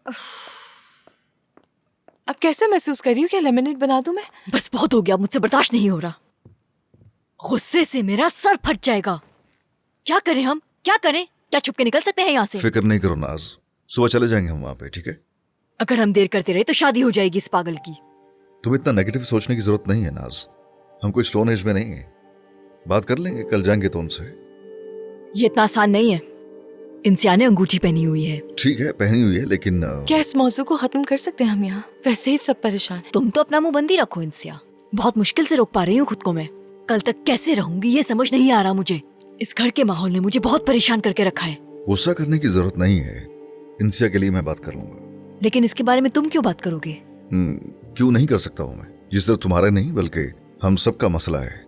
अब कैसे महसूस कर रही हूँ? क्या लेमनेड बना दूं मैं? बस बहुत हो गया, मुझसे बर्दाश्त नहीं हो रहा। गुस्से से मेरा सर फट जाएगा। क्या करें हम? क्या करें? क्या छुप के निकल सकते हैं यहाँ से? फिक्र नहीं करो नाज, सुबह चले जाएंगे हम वहाँ पे, ठीक है? अगर हम देर करते रहे तो शादी हो जाएगी इस पागल की। तुम इतना नेगेटिव सोचने की जरूरत नहीं है नाज। हम कोई स्टोन एज में नहीं है। बात कर लेंगे, कल जाएंगे तो उनसे। ये इतना आसान नहीं है। इंसिया ने अंगूठी पहनी हुई है। ठीक है, पहनी हुई है, लेकिन क्या इस मौजू को खत्म कर सकते हैं हम यहाँ? वैसे ही सब परेशान हैं। तुम तो अपना मुंह बंद ही रखो इंसिया। बहुत मुश्किल से रोक पा रही हूँ खुद को मैं। कल तक कैसे रहूंगी ये समझ नहीं आ रहा मुझे। इस घर के माहौल ने मुझे बहुत परेशान करके रखा है। गुस्सा करने की जरूरत नहीं है। इंसिया के लिए मैं बात कर लूंगा। लेकिन इसके बारे में तुम क्यों बात करोगे? क्यों नहीं कर सकता हूँ मैं? ये सिर्फ तुम्हारा नहीं बल्कि हम सबका मसला है।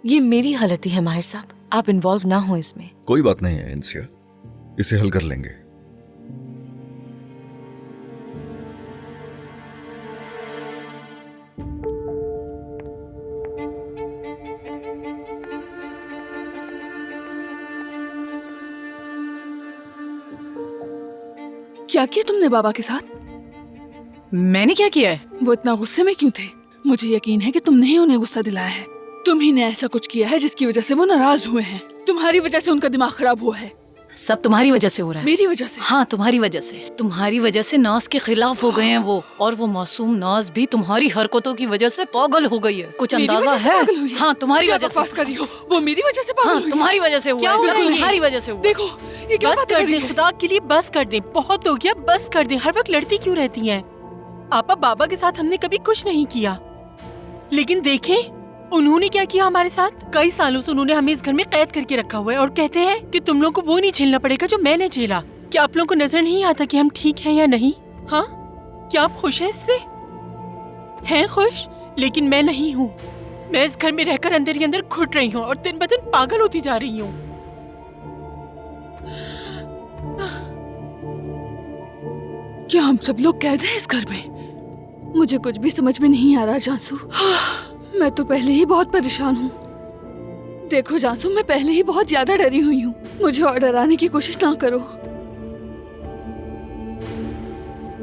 ये मेरी गलती है माहिर साहब, आप इन्वॉल्व ना हो इसमें। कोई बात नहीं है इंसिया, इसे हल कर लेंगे। क्या किया तुमने बाबा के साथ? मैंने क्या किया है? वो इतना गुस्से में क्यों थे? मुझे यकीन है कि तुमने ही उन्हें गुस्सा दिलाया है। तुम ही ने ऐसा कुछ किया है जिसकी वजह से वो नाराज हुए हैं। तुम्हारी वजह से उनका दिमाग खराब हुआ है। सब तुम्हारी वजह से हो रहा है। मेरी वजह से? हाँ, तुम्हारी वजह से। तुम्हारी वजह से नाज के खिलाफ हो गए हैं वो, और वो मासूम नाज भी तुम्हारी हरकतों की वजह से पागल हो गई है। कुछ अंदाजा है? हाँ, तुम्हारी वजह से। कर रही हो? वो मेरी वजह से पागल हाँ, हुई है। तुम्हारी वजह से हुआ क्या है। हो सब रहा है? तुम्हारी वजह से हुआ। देखो ये क्या बस बात कर कर रही दे, है? खुदा के लिए बस कर दे। बहुत हो गया, बस कर दे। हर वक्त लड़ती क्यों रहती हैं? आपा बाबा के साथ हमने कभी कुछ नहीं किया, लेकिन देखें उन्होंने क्या किया हमारे साथ। कई सालों से उन्होंने हमें इस घर में कैद करके रखा हुआ है और कहते हैं कि तुम लोग को वो नहीं झेलना पड़ेगा जो मैंने झेला। क्या आप लोगों को नजर नहीं आता कि हम ठीक हैं या नहीं? हाँ, क्या आप खुश हैं इससे? हैं खुश? लेकिन मैं नहीं हूँ। मैं इस घर में रहकर अंदर ही अंदर घुट रही हूँ और दिन ब दिन पागल होती जा रही हूँ। क्या हम सब लोग कैद हैं इस घर में? मुझे कुछ भी समझ में नहीं आ रहा जानसू। मैं तो पहले ही बहुत परेशान हूँ। देखो जानसू, मैं पहले ही बहुत ज्यादा डरी हुई हूँ। मुझे और डराने की कोशिश ना करो।